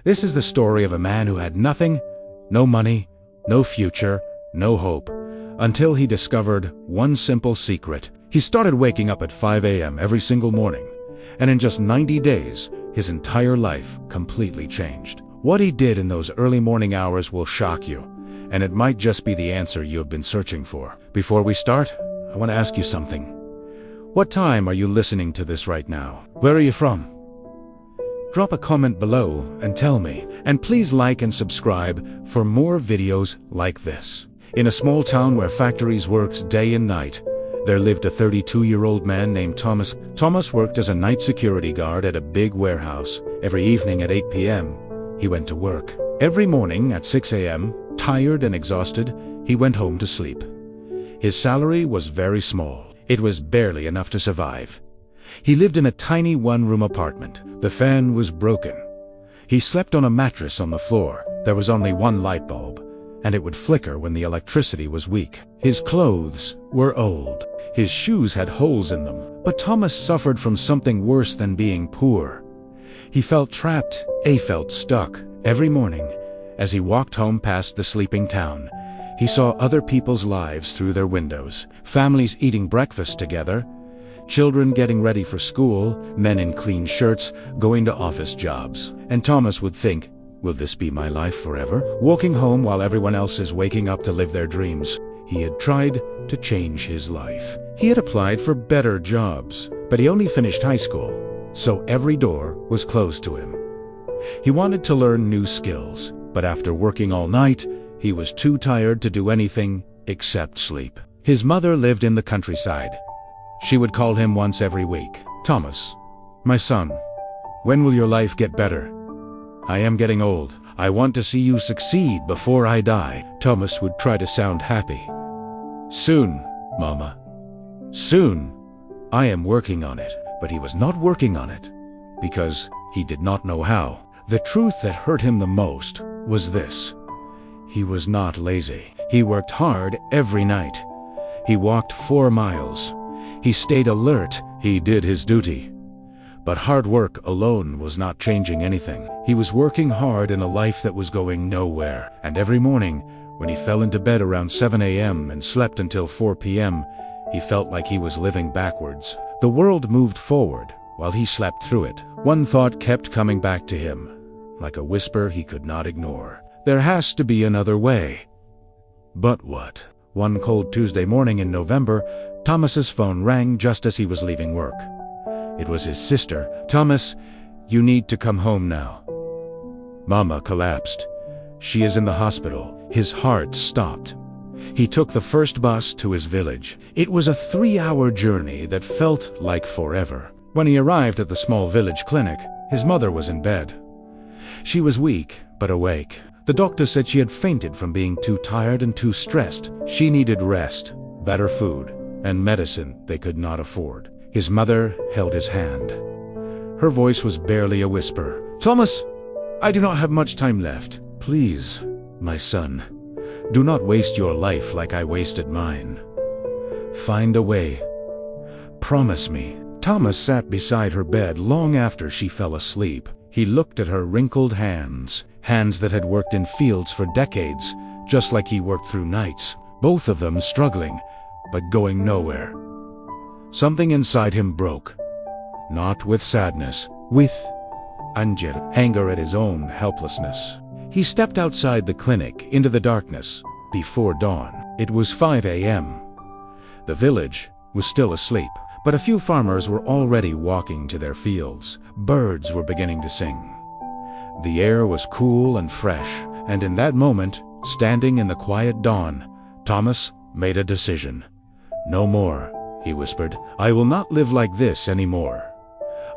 This is the story of a man who had nothing, no money, no future, no hope, until he discovered one simple secret. He started waking up at 5 a.m. every single morning, and in just 90 days, his entire life completely changed. What he did in those early morning hours will shock you, and it might just be the answer you have been searching for. Before we start, I want to ask you something. What time are you listening to this right now? Where are you from? Drop a comment below and tell me. And please like and subscribe for more videos like this. In a small town where factories worked day and night, there lived a 32-year-old man named Thomas. Thomas worked as a night security guard at a big warehouse. Every evening at 8 p.m., he went to work. Every morning at 6 a.m., tired and exhausted, he went home to sleep. His salary was very small. It was barely enough to survive. He lived in a tiny one-room apartment. The fan was broken. He slept on a mattress on the floor. There was only one light bulb, and it would flicker when the electricity was weak. His clothes were old. His shoes had holes in them. But Thomas suffered from something worse than being poor. He felt trapped. He felt stuck. Every morning, as he walked home past the sleeping town, he saw other people's lives through their windows. Families eating breakfast together, children getting ready for school, men in clean shirts going to office jobs. And Thomas would think, will this be my life forever? Walking home while everyone else is waking up to live their dreams. He had tried to change his life. He had applied for better jobs, but he only finished high school, so every door was closed to him. He wanted to learn new skills, but after working all night, he was too tired to do anything except sleep. His mother lived in the countryside. She would call him once every week. Thomas, my son, when will your life get better? I am getting old. I want to see you succeed before I die. Thomas would try to sound happy. Soon, Mama. Soon. I am working on it. But he was not working on it because he did not know how. The truth that hurt him the most was this. He was not lazy. He worked hard every night. He walked 4 miles. He stayed alert. He did his duty. But hard work alone was not changing anything. He was working hard in a life that was going nowhere. And every morning, when he fell into bed around 7 a.m. and slept until 4 p.m., he felt like he was living backwards. The world moved forward while he slept through it. One thought kept coming back to him, like a whisper he could not ignore. There has to be another way. But what? One cold Tuesday morning in November, Thomas's phone rang just as he was leaving work. It was his sister. Thomas, you need to come home now. Mama collapsed. She is in the hospital. His heart stopped. He took the first bus to his village. It was a 3-hour journey that felt like forever. When he arrived at the small village clinic, his mother was in bed. She was weak, but awake. The doctor said she had fainted from being too tired and too stressed. She needed rest, better food, and medicine they could not afford. His mother held his hand. Her voice was barely a whisper. Thomas, I do not have much time left. Please, my son, do not waste your life like I wasted mine. Find a way. Promise me. Thomas sat beside her bed long after she fell asleep. He looked at her wrinkled hands that had worked in fields for decades, just like he worked through nights, both of them struggling, but going nowhere. Something inside him broke, not with sadness, with anger at his own helplessness. He stepped outside the clinic into the darkness before dawn. It was 5 a.m. The village was still asleep, but a few farmers were already walking to their fields. Birds were beginning to sing. The air was cool and fresh, and in that moment, standing in the quiet dawn, Thomas made a decision. No more, he whispered. I will not live like this anymore.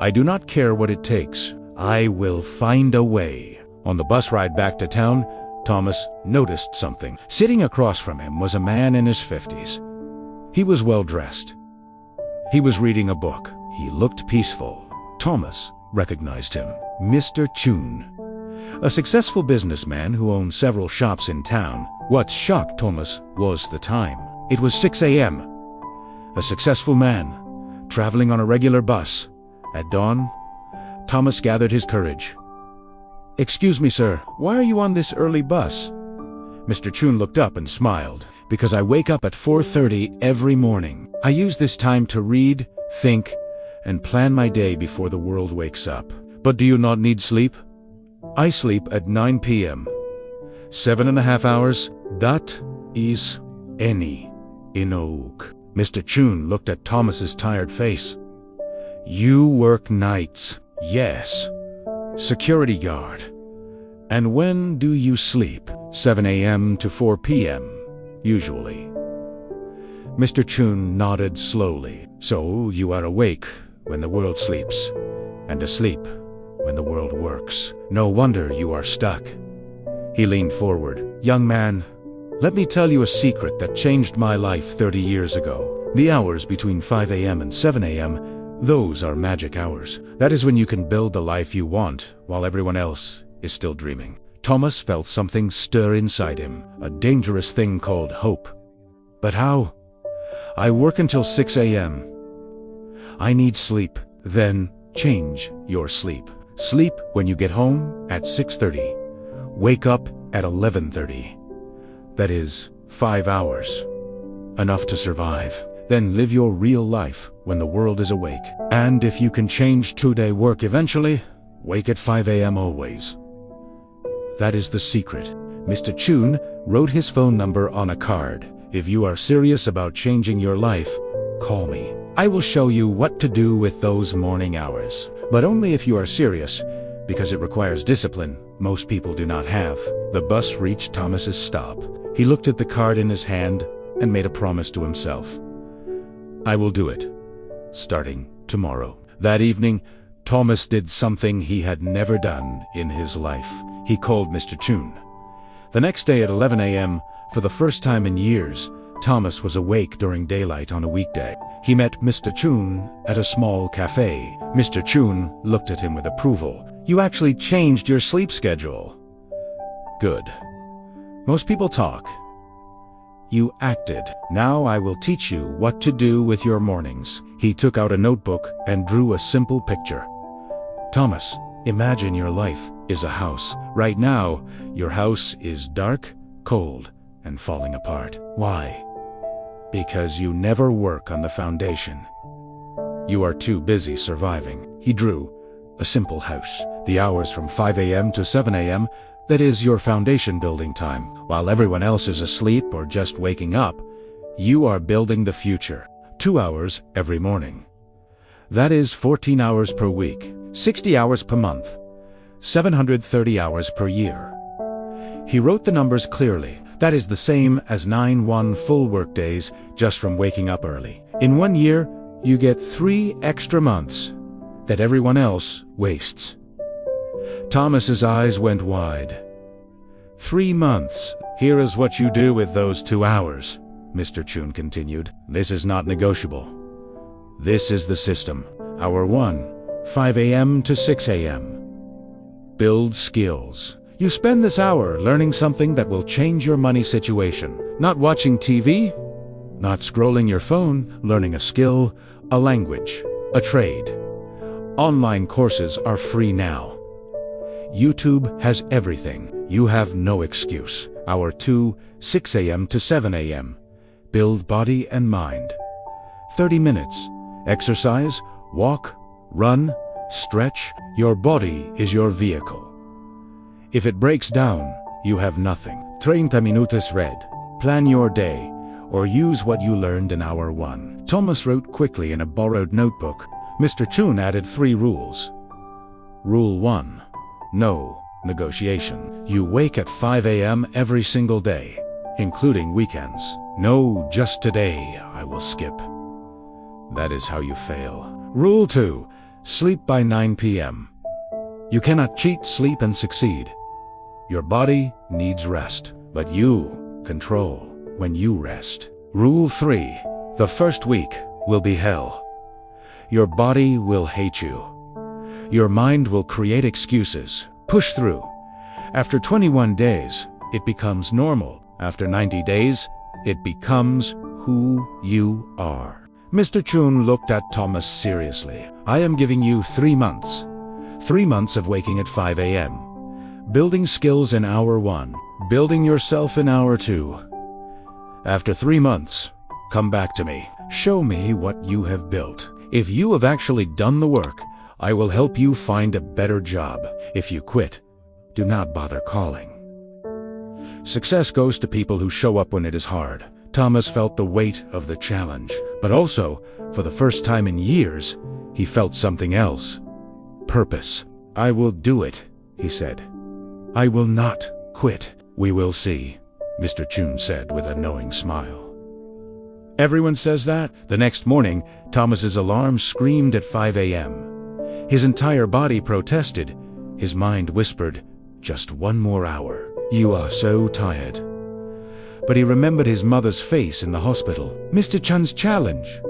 I do not care what it takes. I will find a way. On the bus ride back to town, Thomas noticed something. Sitting across from him was a man in his 50s. He was well dressed. He was reading a book. He looked peaceful. Thomas recognized him. Mr. Chun, a successful businessman who owned several shops in town. What shocked Thomas was the time. It was 6 a.m. A successful man, traveling on a regular bus. At dawn, Thomas gathered his courage. "Excuse me, sir, why are you on this early bus?" Mr. Chun looked up and smiled. "Because I wake up at 4:30 every morning. I use this time to read, think, and plan my day before the world wakes up." "But do you not need sleep?" "I sleep at 9 p.m. 7.5 hours. That is any enough." Mr. Chun looked at Thomas's tired face. "You work nights." "Yes. Security guard." "And when do you sleep?" 7 a.m. to 4 p.m. usually." Mr. Chun nodded slowly. "So you are awake when the world sleeps, and asleep when the world works. No wonder you are stuck." He leaned forward. "Young man, let me tell you a secret that changed my life 30 years ago. The hours between 5 a.m. and 7 a.m., those are magic hours. That is when you can build the life you want while everyone else is still dreaming." Thomas felt something stir inside him, a dangerous thing called hope. "But how?" "I work until 6 a.m. I need sleep." "Then change your sleep. Sleep when you get home at 6:30. Wake up at 11:30. That is 5 hours. Enough to survive. Then live your real life when the world is awake. And if you can change 2-day work eventually, wake at 5 a.m. always." That is the secret. Mr. Chun wrote his phone number on a card. "If you are serious about changing your life, call me. I will show you what to do with those morning hours. But only if you are serious, because it requires discipline most people do not have." The bus reached Thomas's stop. He looked at the card in his hand and made a promise to himself. "I will do it, starting tomorrow." That evening, Thomas did something he had never done in his life. He called Mr. Chun. The next day at 11 a.m., for the first time in years, Thomas was awake during daylight on a weekday. He met Mr. Chun at a small cafe. Mr. Chun looked at him with approval. "You actually changed your sleep schedule." "Good. Most people talk. You acted. Now I will teach you what to do with your mornings." He took out a notebook and drew a simple picture. "Thomas, imagine your life is a house. Right now, your house is dark, cold, and falling apart. Why? Because you never work on the foundation. You are too busy surviving." He drew a simple house. The hours from 5 a.m. to 7 a.m., that is your foundation building time. While everyone else is asleep or just waking up, you are building the future. 2 hours every morning. That is 14 hours per week, 60 hours per month, 730 hours per year. He wrote the numbers clearly. That is the same as 9 full work days just from waking up early. In 1 year, you get 3 extra months that everyone else wastes. Thomas's eyes went wide. 3 months. "Here is what you do with those 2 hours, Mr. Chun continued. "This is not negotiable. This is the system. Hour 1, 5 a.m. to 6 a.m. Build skills. You spend this hour learning something that will change your money situation. Not watching TV, not scrolling your phone, learning a skill, a language, a trade. Online courses are free now. YouTube has everything. You have no excuse. Hour 2, 6 a.m. to 7 a.m. Build body and mind. 30 minutes. Exercise, walk, run, stretch. Your body is your vehicle. If it breaks down, you have nothing. 30 minutos read. Plan your day, or use what you learned in hour 1. Thomas wrote quickly in a borrowed notebook. Mr. Chun added 3 rules. Rule 1. No negotiation. You wake at 5 a.m. every single day, including weekends. No, just today I will skip. That is how you fail. Rule 2. Sleep by 9 p.m. You cannot cheat sleep and succeed. Your body needs rest, but you control when you rest. Rule 3. The first week will be hell. Your body will hate you. Your mind will create excuses. Push through. After 21 days, it becomes normal. After 90 days, it becomes who you are. Mr. Chun looked at Thomas seriously. I am giving you 3 months. 3 months of waking at 5 a.m. Building skills in hour 1. Building yourself in hour 2. After 3 months, come back to me. Show me what you have built. If you have actually done the work, I will help you find a better job. If you quit, do not bother calling. Success goes to people who show up when it is hard. Thomas felt the weight of the challenge, but also, for the first time in years, he felt something else. Purpose. I will do it, he said. I will not quit. We will see, Mr. Chun said with a knowing smile. Everyone says that. The next morning, Thomas's alarm screamed at 5 a.m. His entire body protested. His mind whispered, just one more hour. You are so tired. But he remembered his mother's face in the hospital. Mr. Chun's challenge.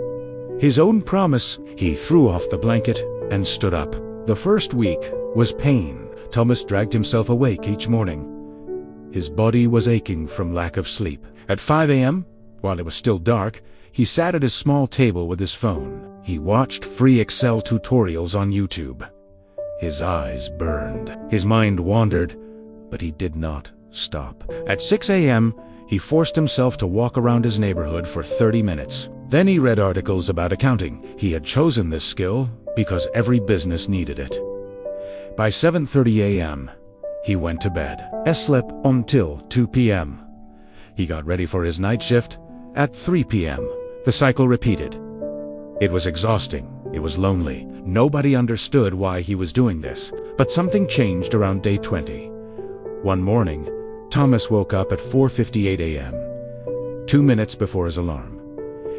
His own promise. He threw off the blanket and stood up. The first week was pain. Thomas dragged himself awake each morning. His body was aching from lack of sleep. At 5 a.m., while it was still dark, he sat at his small table with his phone. He watched free Excel tutorials on YouTube. His eyes burned. His mind wandered, but he did not stop. At 6 a.m., he forced himself to walk around his neighborhood for 30 minutes. Then he read articles about accounting. He had chosen this skill because every business needed it. By 7:30 a.m., he went to bed. He slept until 2 p.m. He got ready for his night shift at 3 p.m. The cycle repeated. It was exhausting. It was lonely. Nobody understood why he was doing this. But something changed around day 20. One morning, Thomas woke up at 4:58 a.m., 2 minutes before his alarm.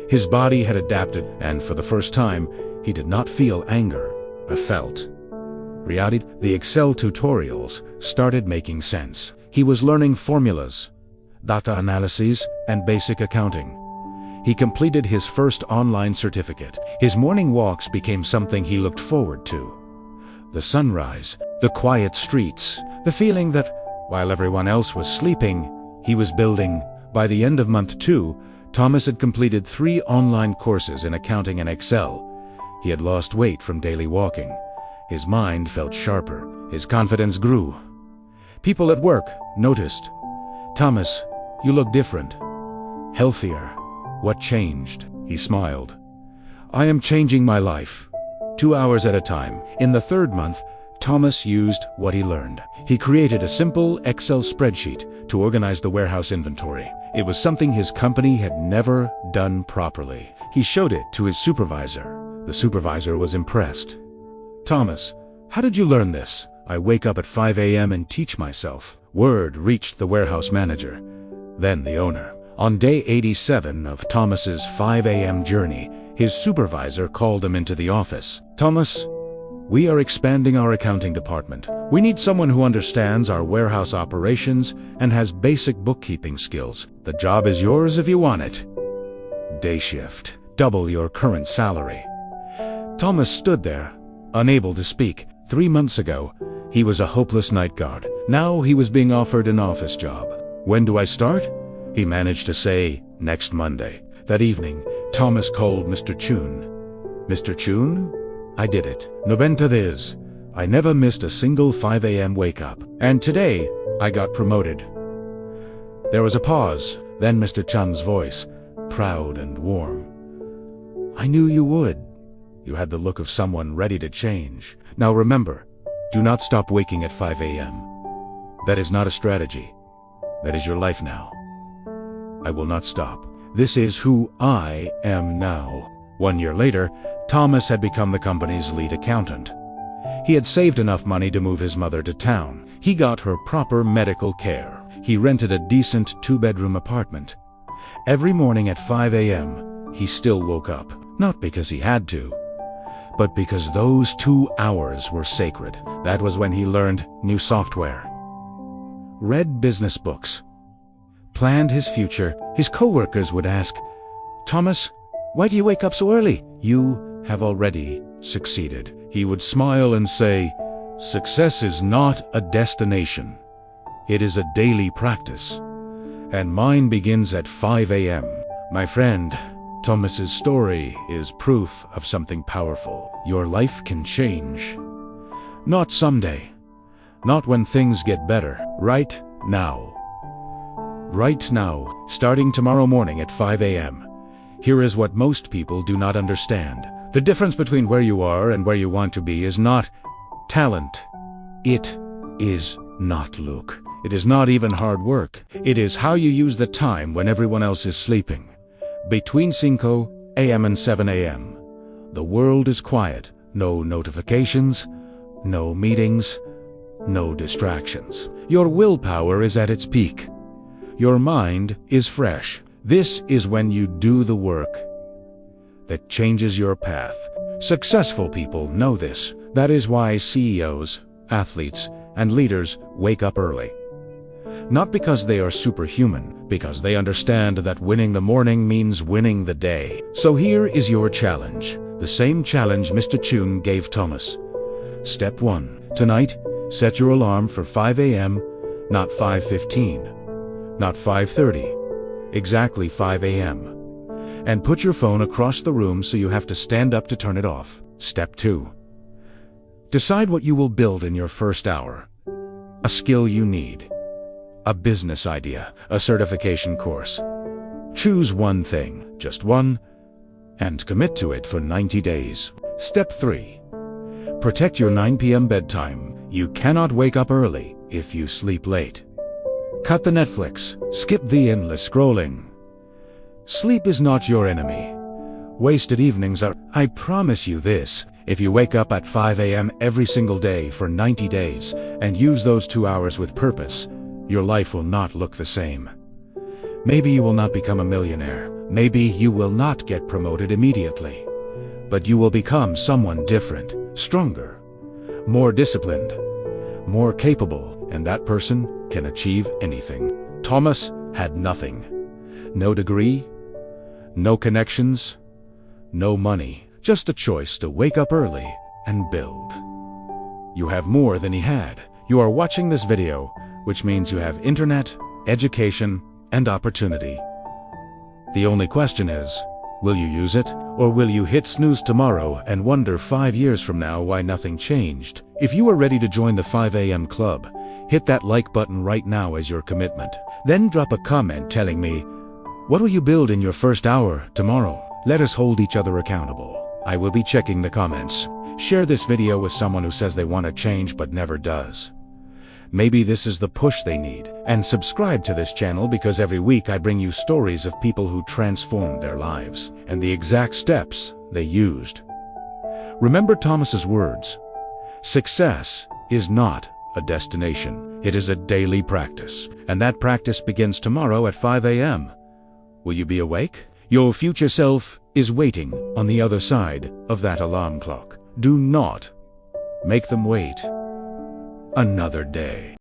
His body had adapted, and for the first time, he did not feel anger, but felt reality. The Excel tutorials started making sense. He was learning formulas, data analyses, and basic accounting. He completed his first online certificate. His morning walks became something he looked forward to. The sunrise, the quiet streets, the feeling that, while everyone else was sleeping, he was building. By the end of month 2, Thomas had completed 3 online courses in accounting and Excel. He had lost weight from daily walking. His mind felt sharper. His confidence grew. People at work noticed. Thomas, you look different. Healthier. What changed? He smiled. I am changing my life. 2 hours at a time. In the 3rd month, Thomas used what he learned. He created a simple Excel spreadsheet to organize the warehouse inventory. It was something his company had never done properly. He showed it to his supervisor. The supervisor was impressed. Thomas, how did you learn this? I wake up at 5 a.m. and teach myself. Word reached the warehouse manager, then the owner. On day 87 of Thomas's 5 a.m. journey, his supervisor called him into the office. Thomas, we are expanding our accounting department. We need someone who understands our warehouse operations and has basic bookkeeping skills. The job is yours if you want it. Day shift. Double your current salary. Thomas stood there, unable to speak. 3 months ago, he was a hopeless night guard. Now he was being offered an office job. When do I start? He managed to say, next Monday. That evening, Thomas called Mr. Chun. Mr. Chun? I did it. 90 days. I never missed a single 5 a.m. wake-up. And today, I got promoted. There was a pause. Then Mr. Chun's voice, proud and warm. I knew you would. You had the look of someone ready to change. Now remember, do not stop waking at 5 a.m. That is not a strategy. That is your life now. I will not stop. This is who I am now. 1 year later, Thomas had become the company's lead accountant. He had saved enough money to move his mother to town. He got her proper medical care. He rented a decent 2-bedroom apartment. Every morning at 5 a.m., he still woke up. Not because he had to, but because those 2 hours were sacred. That was when he learned new software, read business books, planned his future. His co-workers would ask, Thomas, why do you wake up so early? You have already succeeded. He would smile and say, success is not a destination. It is a daily practice. And mine begins at 5 a.m. My friend, Thomas's story is proof of something powerful. Your life can change. Not someday, not when things get better. Right now. Right now, starting tomorrow morning at 5 a.m. Here is what most people do not understand. The difference between where you are and where you want to be is not talent. It is not luck. It is not even hard work. It is how you use the time when everyone else is sleeping. Between 5 a.m. and 7 a.m. The world is quiet. No notifications, no meetings, no distractions. Your willpower is at its peak. Your mind is fresh. This is when you do the work that changes your path. Successful people know this. That is why CEOs, athletes, and leaders wake up early. Not because they are superhuman, because they understand that winning the morning means winning the day. So here is your challenge. The same challenge Mr. Chun gave Thomas. Step 1. Tonight, set your alarm for 5 a.m., not 5:15, not 5:30, exactly 5 a.m. And put your phone across the room so you have to stand up to turn it off. Step 2. Decide what you will build in your first hour. A skill you need. A business idea. A certification course. Choose one thing, just one, and commit to it for 90 days. Step 3. Protect your 9 p.m. bedtime. You cannot wake up early if you sleep late. Cut the Netflix. Skip the endless scrolling. Sleep is not your enemy. Wasted evenings are. I promise you this. If you wake up at 5 a.m. every single day for 90 days and use those 2 hours with purpose, your life will not look the same. Maybe you will not become a millionaire. Maybe you will not get promoted immediately. But you will become someone different, stronger, more disciplined, more capable, and that person can achieve anything. Thomas had nothing. No degree, no connections, no money. Just a choice to wake up early and build. You have more than he had. You are watching this video, which means you have internet, education, and opportunity. The only question is, will you use it? Or will you hit snooze tomorrow and wonder 5 years from now why nothing changed? If you are ready to join the 5 a.m. club, hit that like button right now as your commitment. Then drop a comment telling me, what will you build in your first hour tomorrow? Let us hold each other accountable. I will be checking the comments. Share this video with someone who says they want to change but never does. Maybe this is the push they need. And subscribe to this channel because every week I bring you stories of people who transformed their lives and the exact steps they used. Remember Thomas's words. Success is not a destination. It is a daily practice. And that practice begins tomorrow at 5 a.m. Will you be awake? Your future self is waiting on the other side of that alarm clock. Do not make them wait another day.